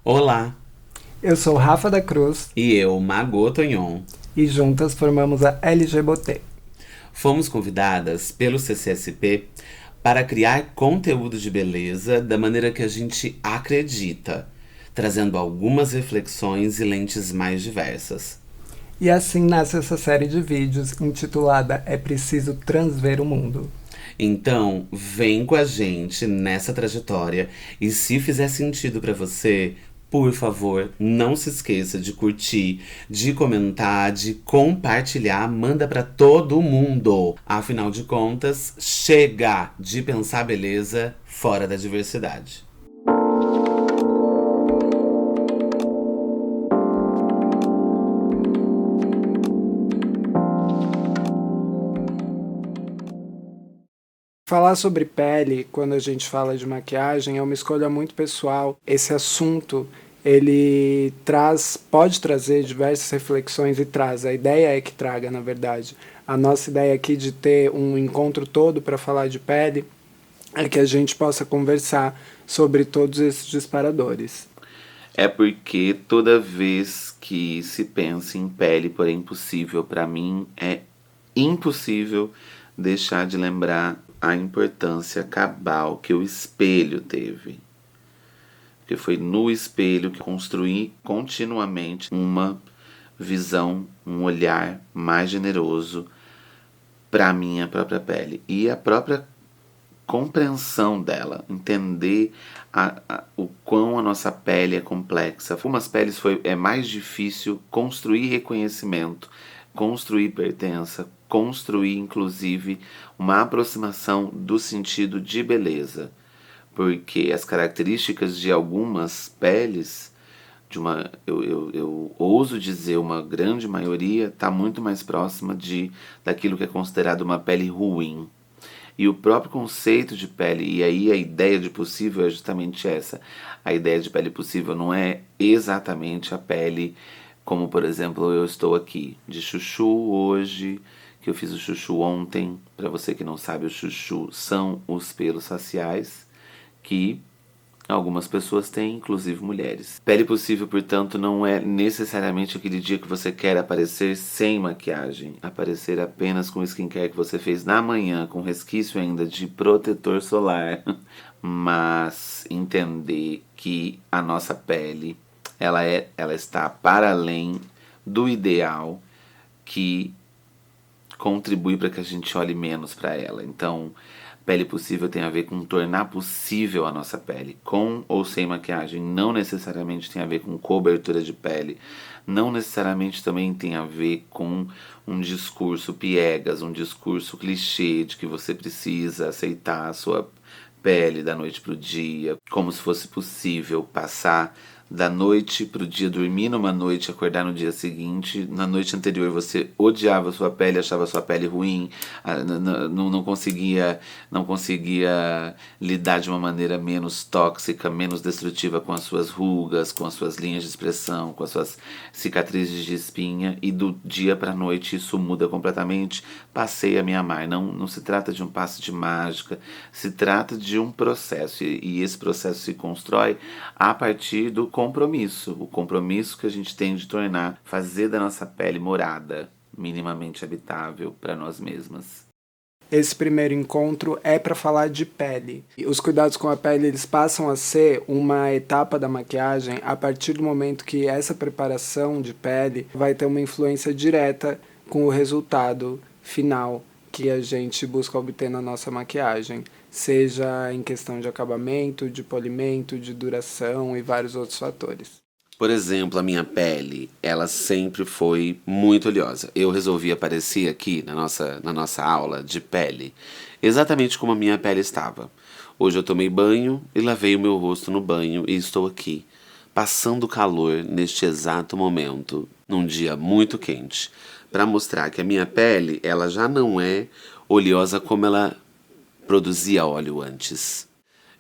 Olá, Eu sou Rafa da Cruz e eu, Margot Tonhon, e juntas formamos a LGBT. fomos convidadas pelo CCSP para criar conteúdo de beleza da maneira que a gente acredita, trazendo algumas reflexões e lentes mais diversas. E assim nasce essa série de vídeos intitulada É Preciso Transver o Mundo. Então, vem com a gente nessa trajetória e se fizer sentido para você, por favor, não se esqueça de curtir, de comentar, de compartilhar, manda para todo mundo. Afinal de contas, chega de pensar beleza fora da diversidade. Falar sobre pele, quando a gente fala de maquiagem, é uma escolha muito pessoal. Esse assunto, ele pode trazer diversas reflexões e traz. A ideia é que traga, na verdade. A nossa ideia aqui de ter um encontro todo para falar de pele é que a gente possa conversar sobre todos esses disparadores. É porque toda vez que se pensa em pele, porém impossível, para mim é impossível deixar de lembrar a importância cabal que o espelho teve. Porque foi no espelho que construí continuamente uma visão, um olhar mais generoso para a minha própria pele. E a própria compreensão dela, entender o quão a nossa pele é complexa. Algumas peles é mais difícil construir reconhecimento, construir pertença, construir inclusive uma aproximação do sentido de beleza, porque as características de algumas peles, eu ouso dizer uma grande maioria, está muito mais próxima daquilo que é considerado uma pele ruim. E o próprio conceito de pele, e aí a ideia de possível é justamente essa. A ideia de pele possível não é exatamente a pele como, por exemplo, eu estou aqui de chuchu hoje, que eu fiz o chuchu ontem. Para você que não sabe, o chuchu são os pelos faciais que algumas pessoas têm, inclusive mulheres. Pele possível, portanto, não é necessariamente aquele dia que você quer aparecer sem maquiagem. Aparecer apenas com o skincare que você fez na manhã, com resquício ainda de protetor solar. Mas entender que a nossa pele, ela está para além do ideal que contribui para que a gente olhe menos para ela. Então, pele possível tem a ver com tornar possível a nossa pele, com ou sem maquiagem. Não necessariamente tem a ver com cobertura de pele. Não necessariamente também tem a ver com um discurso piegas, um discurso clichê de que você precisa aceitar a sua pele da noite pro dia, como se fosse possível passar da noite pro dia, dormir numa noite, acordar no dia seguinte. Na noite anterior você odiava a sua pele, achava a sua pele ruim, não conseguia lidar de uma maneira menos tóxica, menos destrutiva com as suas rugas, com as suas linhas de expressão, com as suas cicatrizes de espinha, e do dia para noite isso muda completamente. Passei a me amar. Não se trata de um passe de mágica, se trata de um processo, e esse processo se constrói a partir do compromisso, o compromisso que a gente tem de fazer da nossa pele morada, minimamente habitável para nós mesmas. Esse primeiro encontro é para falar de pele. E os cuidados com a pele eles passam a ser uma etapa da maquiagem a partir do momento que essa preparação de pele vai ter uma influência direta com o resultado final que a gente busca obter na nossa maquiagem, seja em questão de acabamento, de polimento, de duração e vários outros fatores. Por exemplo, a minha pele, ela sempre foi muito oleosa. Eu resolvi aparecer aqui na nossa aula de pele, exatamente como a minha pele estava. Hoje eu tomei banho e lavei o meu rosto no banho e estou aqui, passando calor neste exato momento, num dia muito quente, para mostrar que a minha pele, ela já não é oleosa como ela produzia óleo antes.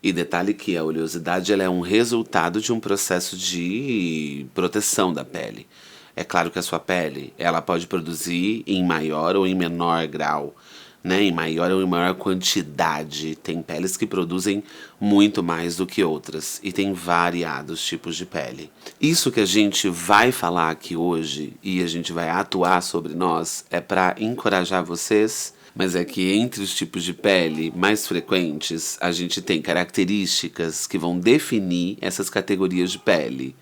E detalhe que a oleosidade ela é um resultado de um processo de proteção da pele. É claro que a sua pele ela pode produzir em maior ou em menor grau né, em maior ou em maior quantidade. Tem peles que produzem muito mais do que outras e tem variados tipos de pele. Isso que a gente vai falar aqui hoje e a gente vai atuar sobre nós é para encorajar vocês, mas é que entre os tipos de pele mais frequentes, a gente tem características que vão definir essas categorias de pele.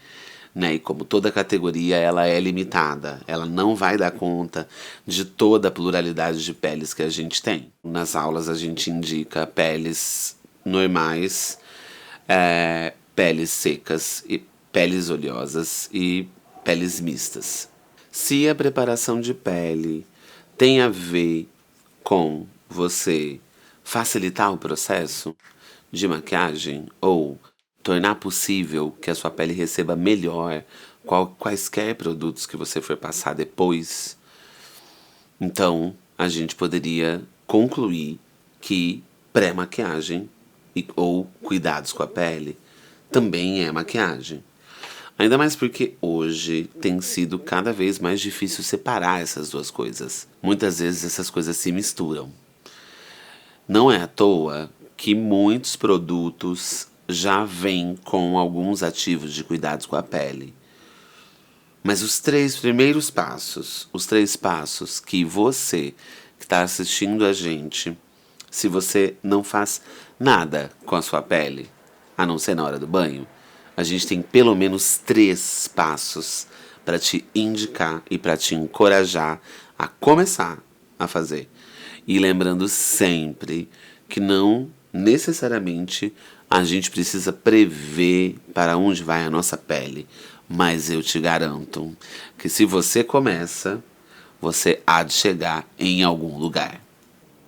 Né? E como toda categoria, ela é limitada. Ela não vai dar conta de toda a pluralidade de peles que a gente tem. Nas aulas a gente indica peles normais, peles secas, e peles oleosas e peles mistas. Se a preparação de pele tem a ver com você facilitar o processo de maquiagem ou tornar possível que a sua pele receba melhor quaisquer produtos que você for passar depois, então a gente poderia concluir que pré-maquiagem ou cuidados com a pele também é maquiagem. Ainda mais porque hoje tem sido cada vez mais difícil separar essas duas coisas. Muitas vezes essas coisas se misturam. Não é à toa que muitos produtos já vêm com alguns ativos de cuidados com a pele. Mas os três passos que você que está assistindo a gente, se você não faz nada com a sua pele, a não ser na hora do banho, a gente tem pelo menos 3 passos para te indicar e para te encorajar a começar a fazer. E lembrando sempre que não necessariamente a gente precisa prever para onde vai a nossa pele. Mas eu te garanto que se você começa, você há de chegar em algum lugar.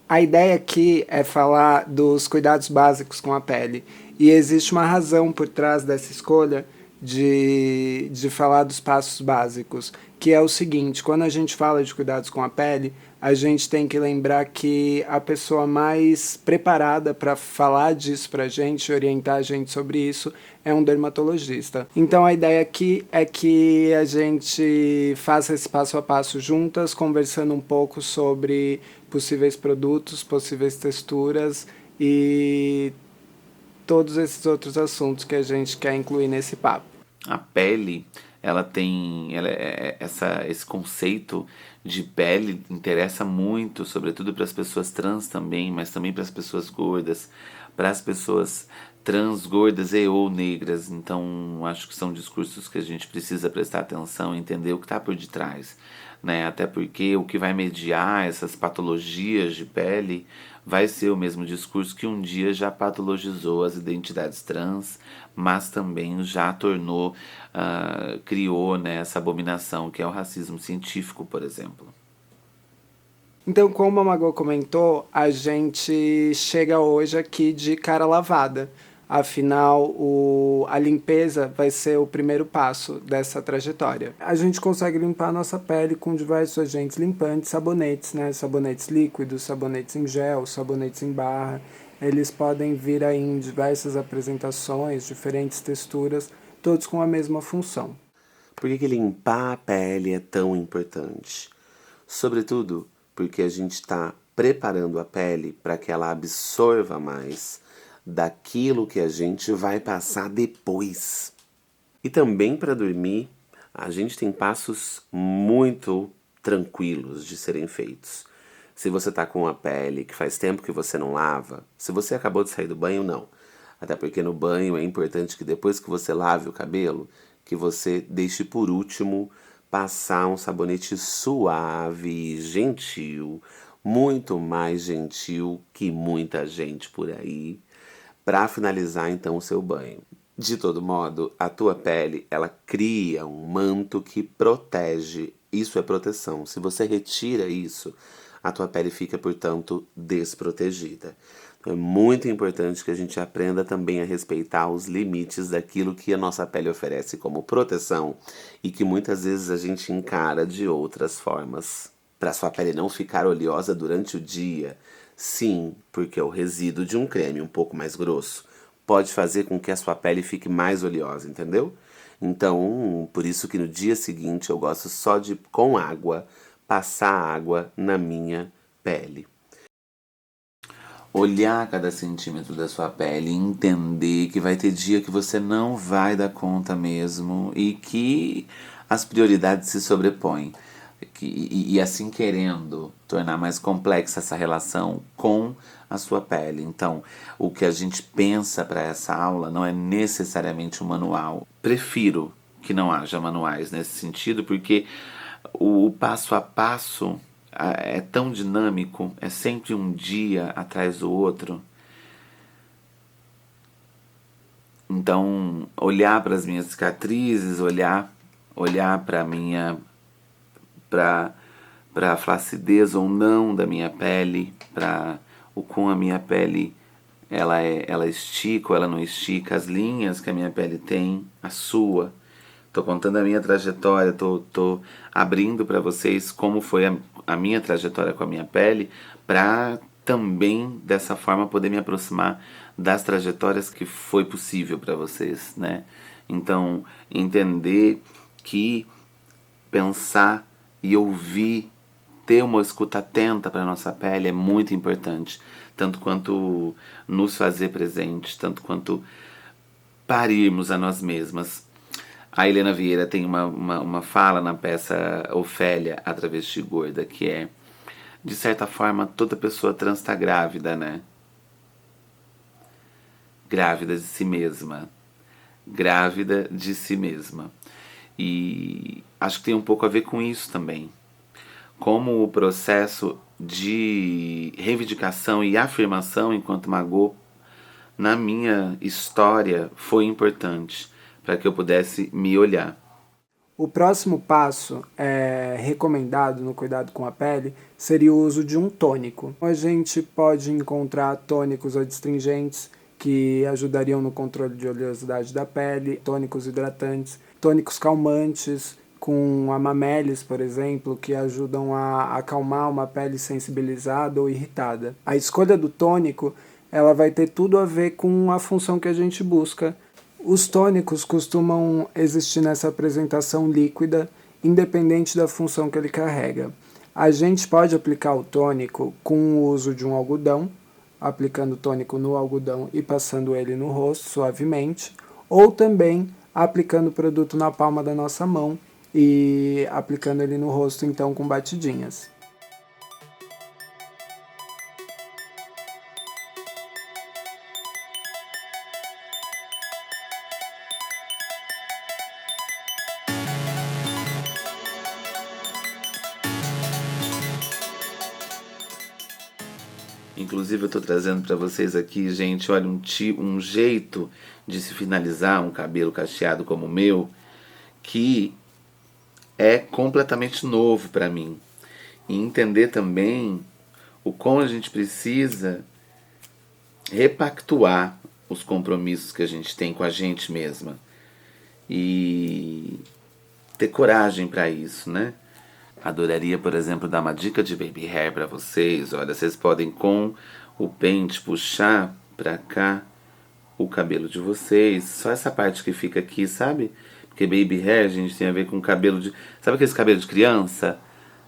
A ideia aqui é falar dos cuidados básicos com a pele. E existe uma razão por trás dessa escolha de falar dos passos básicos, que é o seguinte: quando a gente fala de cuidados com a pele, a gente tem que lembrar que a pessoa mais preparada para falar disso para a gente, orientar a gente sobre isso, é um dermatologista. Então a ideia aqui é que a gente faça esse passo a passo juntas, conversando um pouco sobre possíveis produtos, possíveis texturas e todos esses outros assuntos que a gente quer incluir nesse papo. A pele, esse conceito de pele interessa muito, sobretudo para as pessoas trans também, mas também para as pessoas gordas, para as pessoas trans, gordas e ou negras. Então, acho que são discursos que a gente precisa prestar atenção e entender o que está por detrás, né? Até porque o que vai mediar essas patologias de pele vai ser o mesmo discurso que um dia já patologizou as identidades trans, mas também já tornou, criou, né, essa abominação que é o racismo científico, por exemplo. Então, como a Magô comentou, a gente chega hoje aqui de cara lavada. Afinal, a limpeza vai ser o primeiro passo dessa trajetória. A gente consegue limpar a nossa pele com diversos agentes limpantes, sabonetes, né? Sabonetes líquidos, sabonetes em gel, sabonetes em barra. Eles podem vir aí em diversas apresentações, diferentes texturas, todos com a mesma função. Por que limpar a pele é tão importante? Sobretudo porque a gente está preparando a pele para que ela absorva mais daquilo que a gente vai passar depois. E também para dormir, a gente tem passos muito tranquilos de serem feitos. Se você está com a pele que faz tempo que você não lava, se você acabou de sair do banho, não. Até porque no banho é importante que depois que você lave o cabelo, que você deixe por último passar um sabonete suave e gentil, muito mais gentil que muita gente por aí, para finalizar então o seu banho. De todo modo, a tua pele, ela cria um manto que protege. Isso é proteção. Se você retira isso, a tua pele fica, portanto, desprotegida. Então, é muito importante que a gente aprenda também a respeitar os limites daquilo que a nossa pele oferece como proteção e que muitas vezes a gente encara de outras formas. Para sua pele não ficar oleosa durante o dia, sim, porque o resíduo de um creme um pouco mais grosso pode fazer com que a sua pele fique mais oleosa, entendeu? Então, por isso que no dia seguinte eu gosto só de, com água, passar água na minha pele. olhar cada centímetro da sua pele e entender que vai ter dia que você não vai dar conta mesmo e que as prioridades se sobrepõem. E assim querendo tornar mais complexa essa relação com a sua pele. Então, o que a gente pensa para essa aula não é necessariamente um manual. Prefiro que não haja manuais nesse sentido, porque o passo a passo é tão dinâmico, é sempre um dia atrás do outro. Então, olhar para as minhas cicatrizes, olhar para minha para a flacidez ou não da minha pele, para o com a minha pele ela estica ou ela não estica, as linhas que a minha pele tem, a sua. Tô contando a minha trajetória, tô abrindo para vocês como foi a minha trajetória com a minha pele, para também dessa forma poder me aproximar das trajetórias que foi possível para vocês, né? Então, entender que pensar e ouvir, ter uma escuta atenta para a nossa pele é muito importante, tanto quanto nos fazer presentes, tanto quanto parirmos a nós mesmas. A Helena Vieira tem uma fala na peça Ofélia, a Travesti Gorda, que é, de certa forma, toda pessoa trans está grávida, né? Grávida de si mesma. Grávida de si mesma. E acho que tem um pouco a ver com isso também. Como o processo de reivindicação e afirmação enquanto Magô na minha história foi importante para que eu pudesse me olhar. O próximo passo recomendado no cuidado com a pele seria o uso de um tônico. A gente pode encontrar tônicos adstringentes que ajudariam no controle de oleosidade da pele, tônicos hidratantes, tônicos calmantes, com amamélis, por exemplo, que ajudam a acalmar uma pele sensibilizada ou irritada. A escolha do tônico ela vai ter tudo a ver com a função que a gente busca. Os tônicos costumam existir nessa apresentação líquida, independente da função que ele carrega. A gente pode aplicar o tônico com o uso de um algodão, aplicando o tônico no algodão e passando ele no rosto suavemente, ou também aplicando o produto na palma da nossa mão e aplicando ele no rosto então com batidinhas. Inclusive eu tô trazendo para vocês aqui, gente, olha, um jeito de se finalizar um cabelo cacheado como o meu, que é completamente novo para mim. E entender também o como a gente precisa repactuar os compromissos que a gente tem com a gente mesma. E ter coragem para isso, né? Adoraria, por exemplo, dar uma dica de baby hair para vocês. Olha, vocês podem com o pente puxar para cá o cabelo de vocês. Só essa parte que fica aqui, sabe? Porque baby hair, gente, tem a ver com cabelo de... Sabe aqueles cabelos de criança?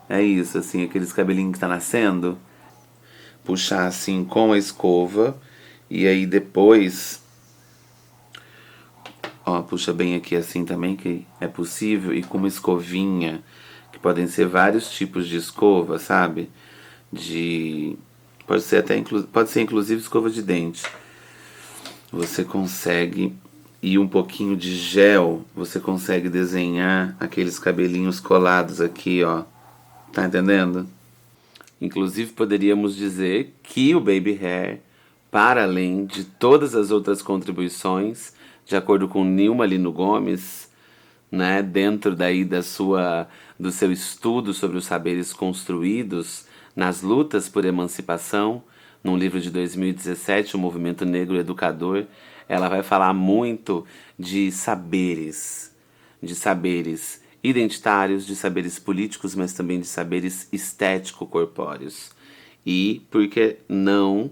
É isso, assim, aqueles cabelinhos que tá nascendo. Puxar assim com a escova. E aí depois... Ó, puxa bem aqui assim também, que é possível. E com uma escovinha... que podem ser vários tipos de escova, sabe? Pode ser inclusive escova de dente. Você consegue, e um pouquinho de gel, você consegue desenhar aqueles cabelinhos colados aqui, ó. Tá entendendo? Inclusive poderíamos dizer que o baby hair, para além de todas as outras contribuições, de acordo com Nilma Lino Gomes, né, dentro daí do seu estudo sobre os saberes construídos nas lutas por emancipação, num livro de 2017, O Movimento Negro Educador, ela vai falar muito de saberes identitários, de saberes políticos, mas também de saberes estético-corpóreos. E, por que não,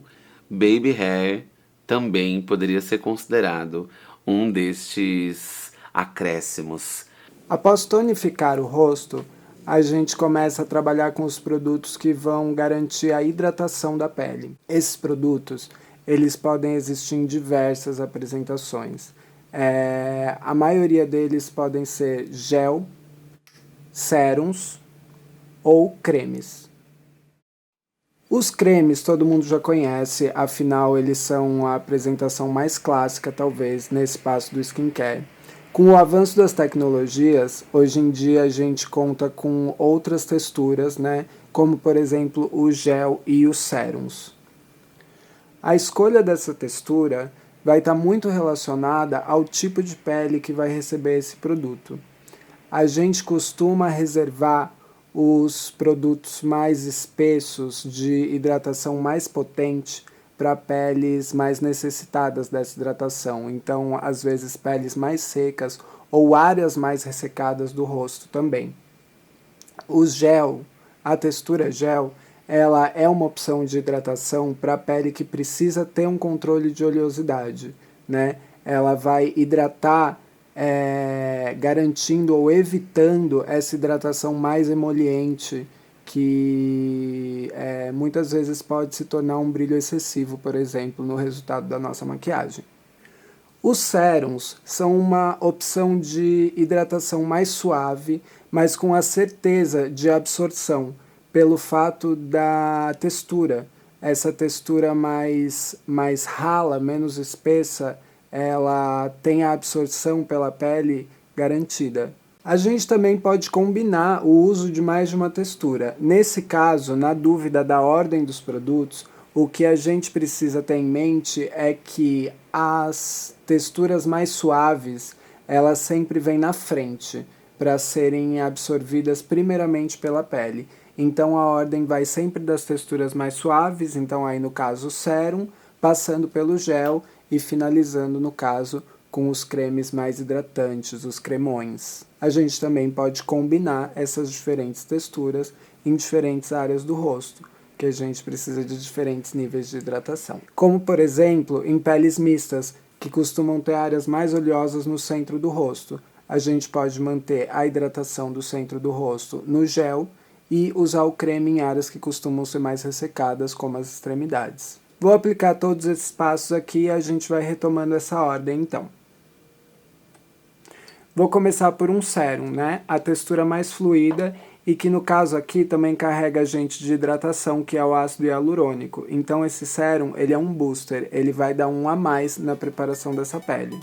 baby hair também poderia ser considerado um destes acréscimos. Após tonificar o rosto, a gente começa a trabalhar com os produtos que vão garantir a hidratação da pele. Esses produtos, eles podem existir em diversas apresentações. A maioria deles podem ser gel, sérums ou cremes. Os cremes todo mundo já conhece, afinal eles são a apresentação mais clássica talvez nesse passo do skincare. Com o avanço das tecnologias, hoje em dia a gente conta com outras texturas, né? Como por exemplo o gel e os sérums. A escolha dessa textura vai estar muito relacionada ao tipo de pele que vai receber esse produto. A gente costuma reservar os produtos mais espessos, de hidratação mais potente, para peles mais necessitadas dessa hidratação. Então, às vezes, peles mais secas ou áreas mais ressecadas do rosto também. O gel, a textura gel, ela é uma opção de hidratação para a pele que precisa ter um controle de oleosidade, né? Ela vai hidratar, garantindo ou evitando essa hidratação mais emoliente, que muitas vezes pode se tornar um brilho excessivo, por exemplo, no resultado da nossa maquiagem. Os sérums são uma opção de hidratação mais suave, mas com a certeza de absorção, pelo fato da textura. Essa textura mais rala, menos espessa, ela tem a absorção pela pele garantida. A gente também pode combinar o uso de mais de uma textura. Nesse caso, na dúvida da ordem dos produtos, o que a gente precisa ter em mente é que as texturas mais suaves, elas sempre vêm na frente, para serem absorvidas primeiramente pela pele. Então a ordem vai sempre das texturas mais suaves, então aí no caso o sérum, passando pelo gel e finalizando no caso com os cremes mais hidratantes, os cremões. A gente também pode combinar essas diferentes texturas em diferentes áreas do rosto, que a gente precisa de diferentes níveis de hidratação. Como, por exemplo, em peles mistas, que costumam ter áreas mais oleosas no centro do rosto. A gente pode manter a hidratação do centro do rosto no gel e usar o creme em áreas que costumam ser mais ressecadas, como as extremidades. Vou aplicar todos esses passos aqui e a gente vai retomando essa ordem então. Vou começar por um sérum, né? A textura mais fluida e que no caso aqui também carrega agente de hidratação, que é o ácido hialurônico. Então esse sérum, ele é um booster, ele vai dar um a mais na preparação dessa pele.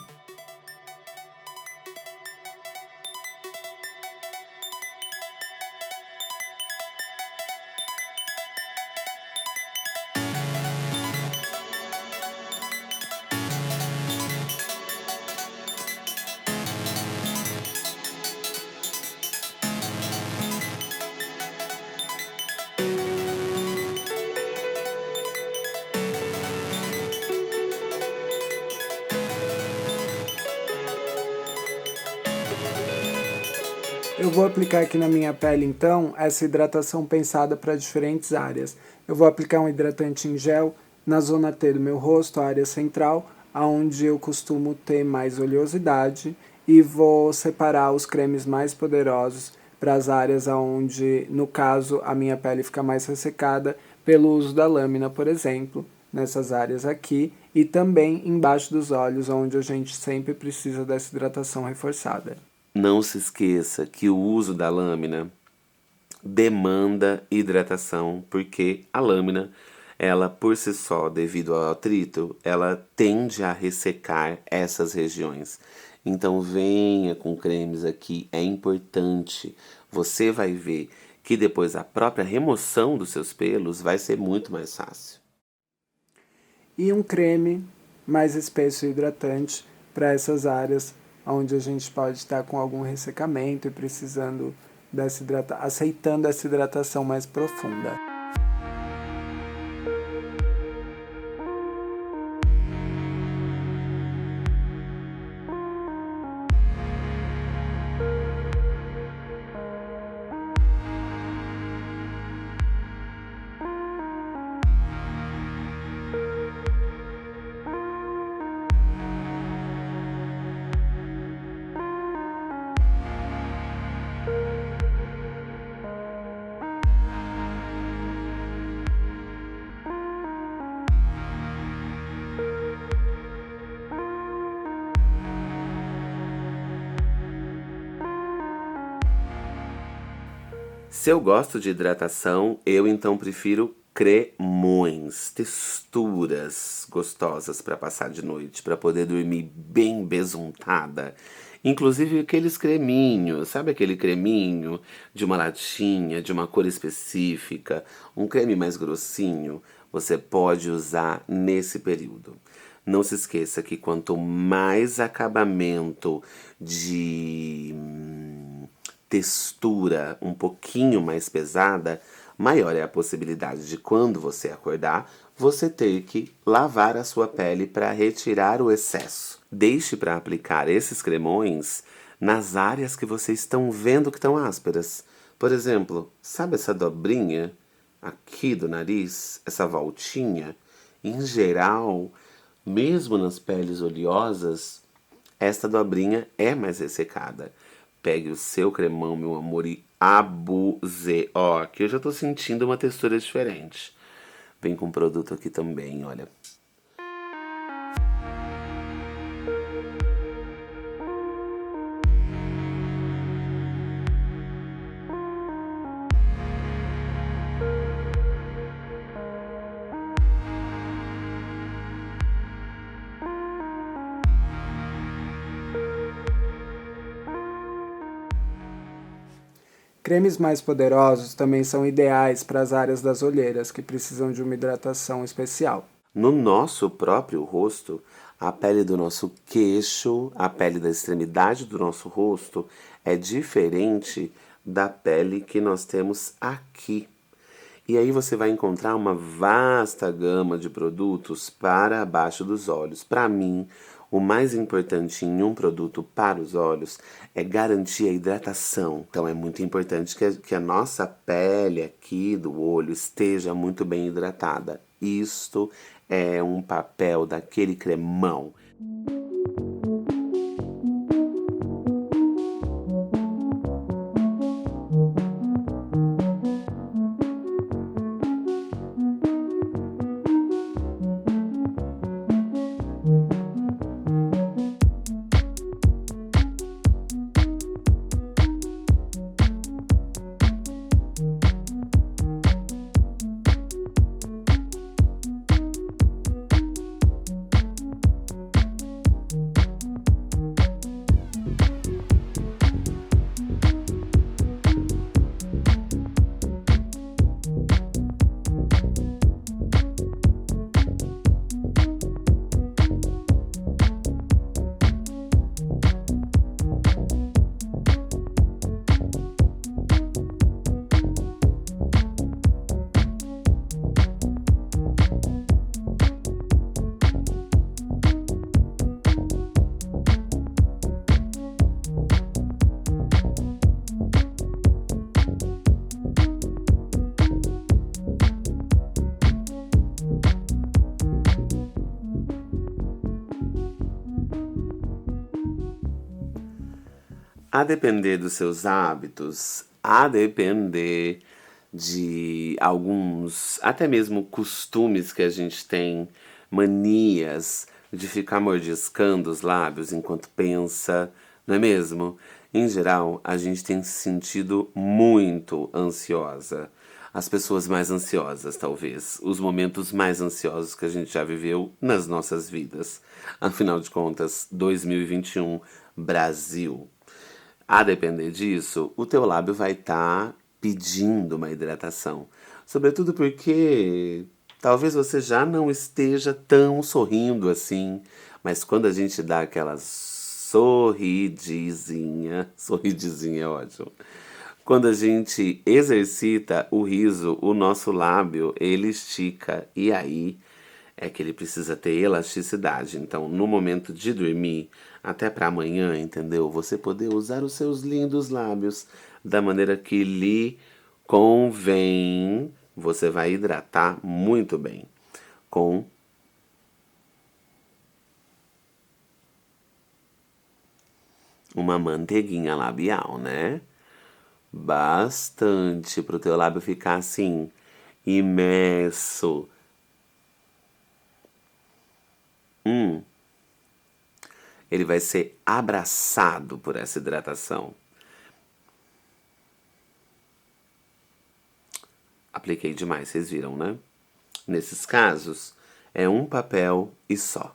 Eu vou aplicar aqui na minha pele, então, essa hidratação pensada para diferentes áreas. Eu vou aplicar um hidratante em gel na zona T do meu rosto, a área central, onde eu costumo ter mais oleosidade, e vou separar os cremes mais poderosos para as áreas onde, no caso, a minha pele fica mais ressecada, pelo uso da lâmina, por exemplo, nessas áreas aqui, e também embaixo dos olhos, onde a gente sempre precisa dessa hidratação reforçada. Não se esqueça que o uso da lâmina demanda hidratação, porque a lâmina, ela por si só, devido ao atrito, ela tende a ressecar essas regiões. Então venha com cremes aqui, é importante. Você vai ver que depois a própria remoção dos seus pelos vai ser muito mais fácil. E um creme mais espesso e hidratante para essas áreas onde a gente pode estar com algum ressecamento e precisando aceitando essa hidratação mais profunda. Se eu gosto de hidratação, eu então prefiro cremões, texturas gostosas para passar de noite, para poder dormir bem besuntada. Inclusive aqueles creminhos, sabe aquele creminho de uma latinha, de uma cor específica, um creme mais grossinho, você pode usar nesse período. Não se esqueça que quanto mais acabamento de textura um pouquinho mais pesada, maior é a possibilidade de quando você acordar, você ter que lavar a sua pele para retirar o excesso. Deixe para aplicar esses cremões nas áreas que vocês estão vendo que estão ásperas. Por exemplo, sabe essa dobrinha aqui do nariz, essa voltinha? Em geral, mesmo nas peles oleosas, esta dobrinha é mais ressecada. Pegue o seu cremão, meu amor, e abuse. Ó, aqui eu já tô sentindo uma textura diferente. Vem com produto aqui também, olha. Cremes mais poderosos também são ideais para as áreas das olheiras que precisam de uma hidratação especial. No nosso próprio rosto, a pele do nosso queixo, a pele da extremidade do nosso rosto é diferente da pele que nós temos aqui. E aí você vai encontrar uma vasta gama de produtos para abaixo dos olhos. Para mim, o mais importante em um produto para os olhos é garantir a hidratação. Então é muito importante que a nossa pele aqui do olho esteja muito bem hidratada. Isto é um papel daquele cremão. A depender dos seus hábitos, a depender de alguns, até mesmo costumes que a gente tem, manias de ficar mordiscando os lábios enquanto pensa, não é mesmo? Em geral, a gente tem se sentido muito ansiosa. As pessoas mais ansiosas, talvez. Os momentos mais ansiosos que a gente já viveu nas nossas vidas. Afinal de contas, 2021, Brasil. A depender disso, o teu lábio vai estar pedindo uma hidratação. Sobretudo porque talvez você já não esteja tão sorrindo assim, mas quando a gente dá aquela sorridizinha é ótimo. Quando a gente exercita o riso, o nosso lábio, ele estica e aí é que ele precisa ter elasticidade. Então, no momento de dormir, até para amanhã, entendeu? Você poder usar os seus lindos lábios da maneira que lhe convém, você vai hidratar muito bem com uma manteiguinha labial, né? Bastante pro teu lábio ficar assim, imerso. Ele vai ser abraçado por essa hidratação. apliquei demais, vocês viram, né? Nesses casos, é um papel e só.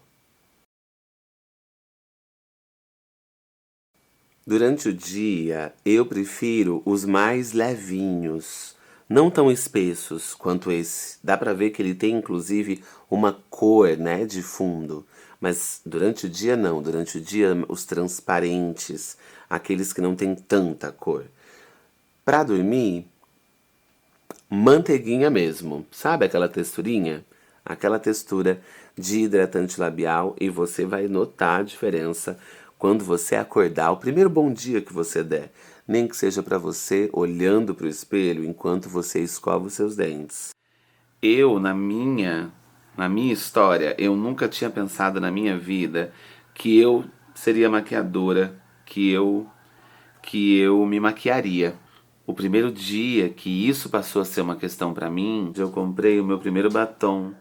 Durante o dia, eu prefiro os mais levinhos, não tão espessos quanto esse. Dá pra ver que ele tem inclusive uma cor, né, de fundo. Mas durante o dia não, durante o dia os transparentes, aqueles que não tem tanta cor. Pra dormir, manteiguinha mesmo, sabe aquela texturinha? Aquela textura de hidratante labial e você vai notar a diferença quando você acordar, o primeiro bom dia que você der, nem que seja para você olhando para o espelho enquanto você escova os seus dentes. Eu, na minha história, eu nunca tinha pensado na minha vida que eu seria maquiadora, que eu me maquiaria. O primeiro dia que isso passou a ser uma questão pra mim, eu comprei o meu primeiro batom.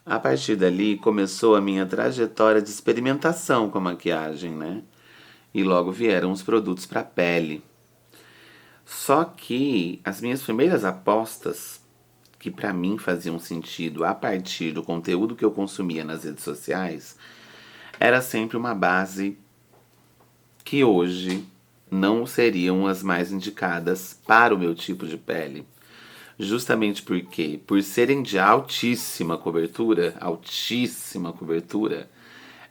A partir dali começou a minha trajetória de experimentação com a maquiagem, né? E logo vieram os produtos para pele. Só que as minhas primeiras apostas, que pra mim faziam sentido a partir do conteúdo que eu consumia nas redes sociais, era sempre uma base que hoje não seriam as mais indicadas para o meu tipo de pele. Justamente porque, por serem de altíssima cobertura,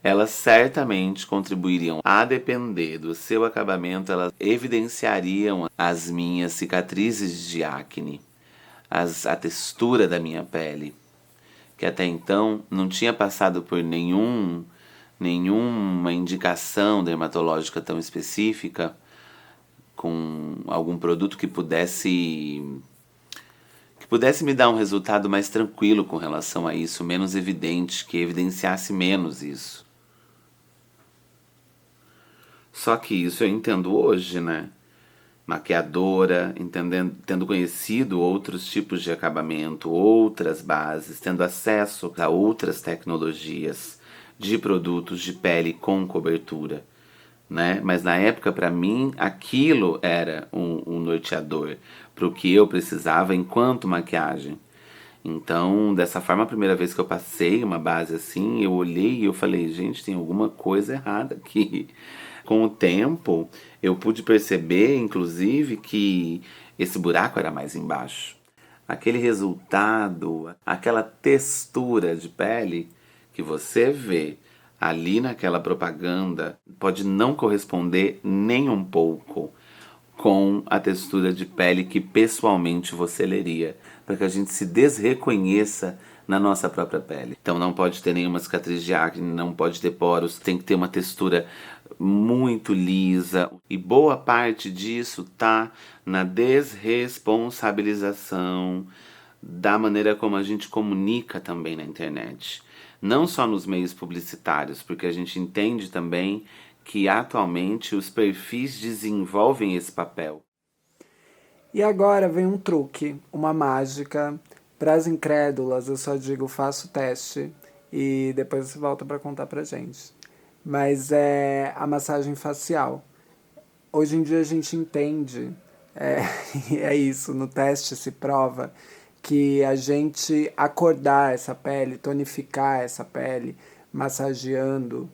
elas certamente contribuiriam. A depender do seu acabamento, elas evidenciariam as minhas cicatrizes de acne, a textura da minha pele, que até então não tinha passado por nenhuma indicação dermatológica tão específica, com algum produto que pudesse me dar um resultado mais tranquilo com relação a isso, menos evidente, que evidenciasse menos isso. Só que isso eu entendo hoje, né? Maquiadora, tendo conhecido outros tipos de acabamento, outras bases, tendo acesso a outras tecnologias de produtos de pele com cobertura, né? Mas na época, para mim, aquilo era um norteador para o que eu precisava enquanto maquiagem. Então, dessa forma, a primeira vez que eu passei uma base assim, eu olhei e eu falei, gente, tem alguma coisa errada aqui. Com o tempo, eu pude perceber, inclusive, que esse buraco era mais embaixo. Aquele resultado, aquela textura de pele que você vê ali naquela propaganda pode não corresponder nem um pouco com a textura de pele que pessoalmente você leria, para que a gente se desreconheça na nossa própria pele. Então não pode ter nenhuma cicatriz de acne, não pode ter poros, tem que ter uma textura muito lisa. E boa parte disso tá na desresponsabilização da maneira como a gente comunica também na internet. Não só nos meios publicitários, porque a gente entende também que atualmente os perfis desenvolvem esse papel. E agora vem um truque, uma mágica. Para as incrédulas, eu só digo faço o teste e depois você volta para contar pra gente. Mas é a massagem facial. Hoje em dia a gente entende, é isso, no teste se prova, que a gente acordar essa pele, tonificar essa pele, massageando,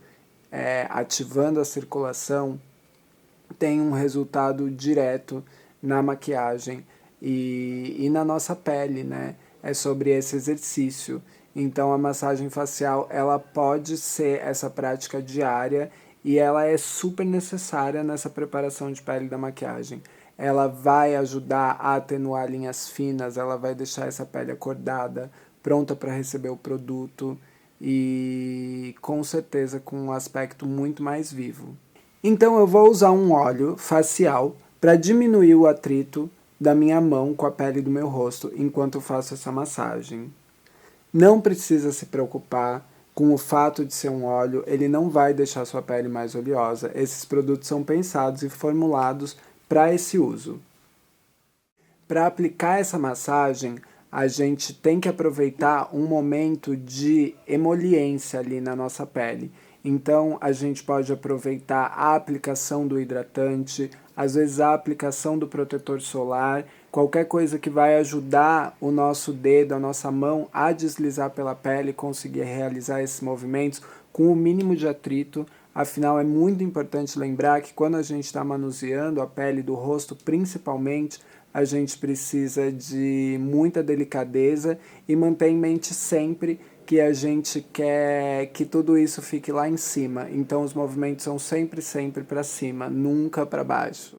ativando a circulação, tem um resultado direto na maquiagem e na nossa pele, né? É sobre esse exercício. Então a massagem facial, ela pode ser essa prática diária e ela é super necessária nessa preparação de pele da maquiagem. Ela vai ajudar a atenuar linhas finas, ela vai deixar essa pele acordada, pronta para receber o produto e com certeza com um aspecto muito mais vivo. Então eu vou usar um óleo facial para diminuir o atrito da minha mão com a pele do meu rosto enquanto eu faço essa massagem. Não precisa se preocupar com o fato de ser um óleo, ele não vai deixar sua pele mais oleosa. Esses produtos são pensados e formulados para esse uso. Para aplicar essa massagem, a gente tem que aproveitar um momento de emoliência ali na nossa pele. Então, a gente pode aproveitar a aplicação do hidratante, às vezes a aplicação do protetor solar, qualquer coisa que vai ajudar o nosso dedo, a nossa mão a deslizar pela pele e conseguir realizar esses movimentos com o mínimo de atrito. Afinal, é muito importante lembrar que quando a gente está manuseando a pele do rosto, principalmente, a gente precisa de muita delicadeza e manter em mente sempre que a gente quer que tudo isso fique lá em cima. Então, os movimentos são sempre para cima, nunca para baixo.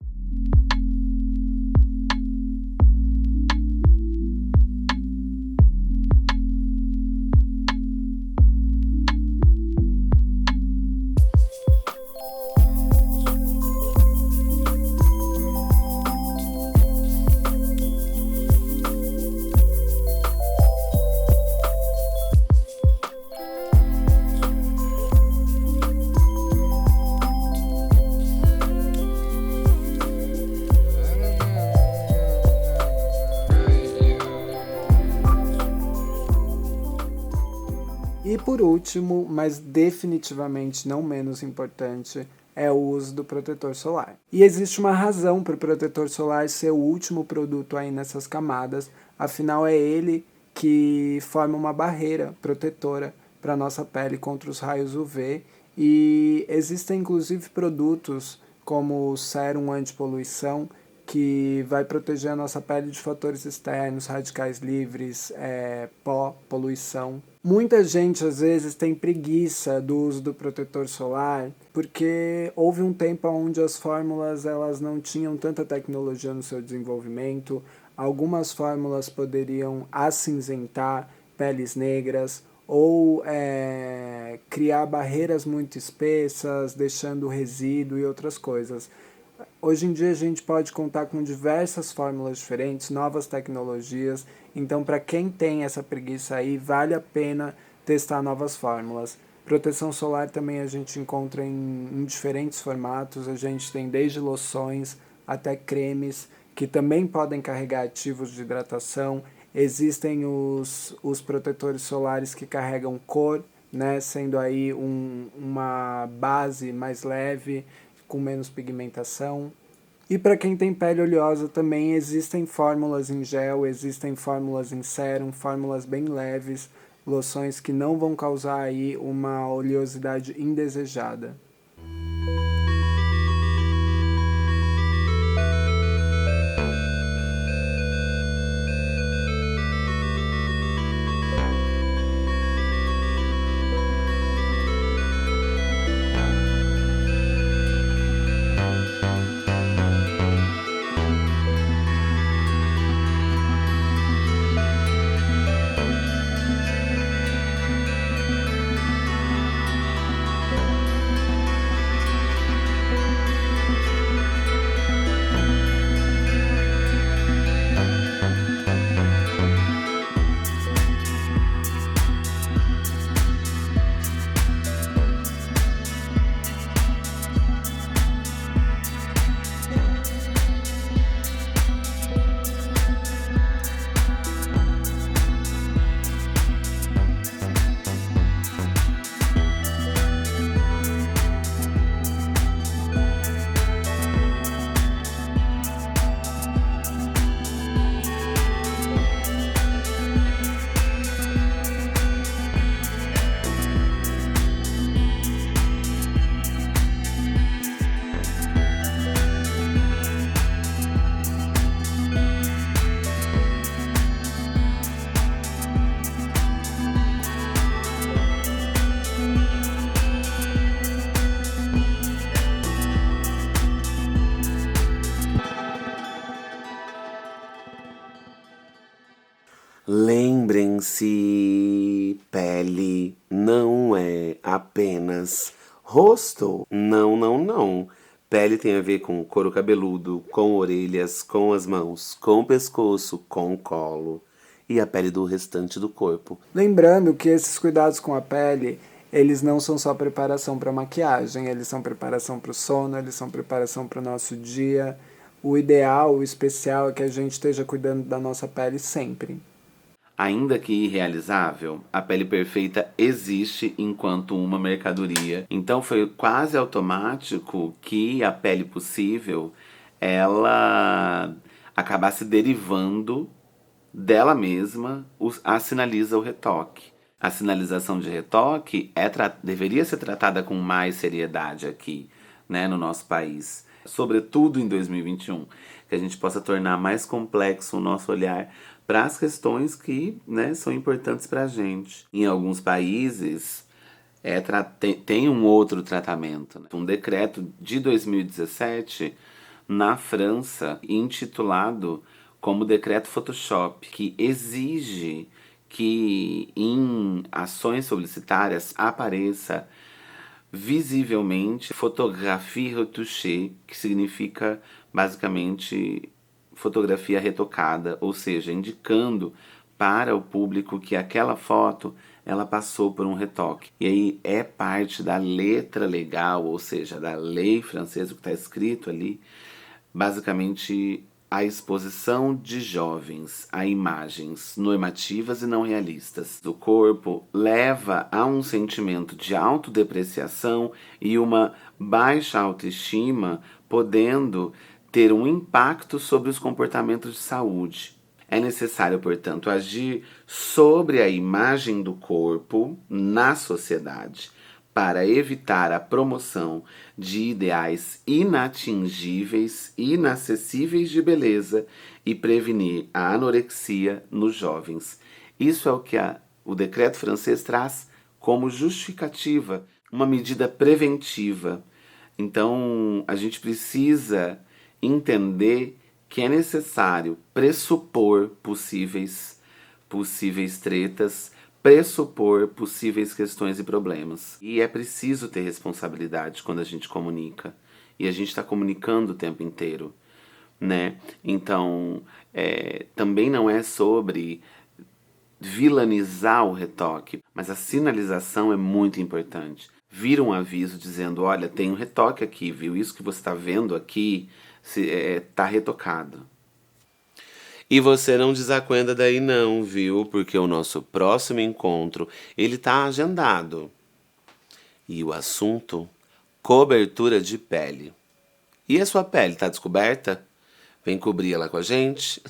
E por último, mas definitivamente não menos importante, é o uso do protetor solar. E existe uma razão para o protetor solar ser o último produto aí nessas camadas, afinal é ele que forma uma barreira protetora para a nossa pele contra os raios UV, e existem inclusive produtos como o sérum antipoluição, que vai proteger a nossa pele de fatores externos, radicais livres, pó, poluição. Muita gente às vezes tem preguiça do uso do protetor solar porque houve um tempo onde as fórmulas elas não tinham tanta tecnologia no seu desenvolvimento. Algumas fórmulas poderiam acinzentar peles negras ou criar barreiras muito espessas, deixando resíduo e outras coisas. Hoje em dia a gente pode contar com diversas fórmulas diferentes, novas tecnologias, então para quem tem essa preguiça aí, vale a pena testar novas fórmulas. Proteção solar também a gente encontra em diferentes formatos, a gente tem desde loções até cremes, que também podem carregar ativos de hidratação. Existem os protetores solares que carregam cor, né, sendo aí uma base mais leve, com menos pigmentação. E para quem tem pele oleosa também existem fórmulas em gel, existem fórmulas em sérum, fórmulas bem leves, loções que não vão causar aí uma oleosidade indesejada. Lembrem-se, pele não é apenas rosto. Não, não, não. Pele tem a ver com couro cabeludo, com orelhas, com as mãos, com o pescoço, com o colo e a pele do restante do corpo. Lembrando que esses cuidados com a pele, eles não são só preparação para maquiagem, eles são preparação para o sono, eles são preparação para o nosso dia. O ideal, o especial é que a gente esteja cuidando da nossa pele sempre. Ainda que irrealizável, a pele perfeita existe enquanto uma mercadoria. Então foi quase automático que a pele possível, ela acabar se derivando dela mesma a sinaliza o retoque. A sinalização de retoque deveria ser tratada com mais seriedade aqui, né, no nosso país. Sobretudo em 2021, que a gente possa tornar mais complexo o nosso olhar para as questões que, né, são importantes para a gente. Em alguns países tem um outro tratamento. Né? Um decreto de 2017 na França, intitulado como Decreto Photoshop, que exige que em ações publicitárias apareça visivelmente fotografia retouchée, que significa basicamente fotografia retocada, ou seja, indicando para o público que aquela foto ela passou por um retoque. E aí é parte da letra legal, ou seja, da lei francesa, o que está escrito ali, basicamente a exposição de jovens a imagens normativas e não realistas do corpo leva a um sentimento de autodepreciação e uma baixa autoestima, podendo ter um impacto sobre os comportamentos de saúde. É necessário, portanto, agir sobre a imagem do corpo na sociedade para evitar a promoção de ideais inatingíveis, inacessíveis de beleza e prevenir a anorexia nos jovens. Isso é o que o decreto francês traz como justificativa, uma medida preventiva. Então, a gente precisa entender que é necessário pressupor possíveis tretas, pressupor possíveis questões e problemas. E é preciso ter responsabilidade quando a gente comunica. E a gente está comunicando o tempo inteiro, né? Então, também não é sobre vilanizar o retoque, mas a sinalização é muito importante. Vir um aviso dizendo, olha, tem um retoque aqui, viu? Isso que você está vendo aqui está retocado. E você não desacuenda daí não, viu? Porque o nosso próximo encontro, ele tá agendado. E o assunto, cobertura de pele. E a sua pele tá descoberta? Vem cobrir ela com a gente?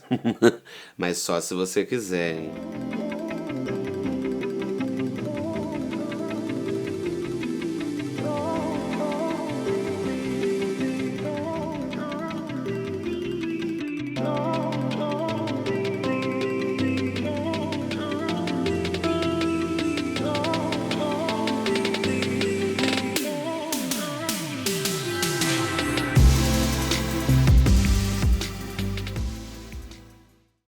Mas só se você quiser, hein?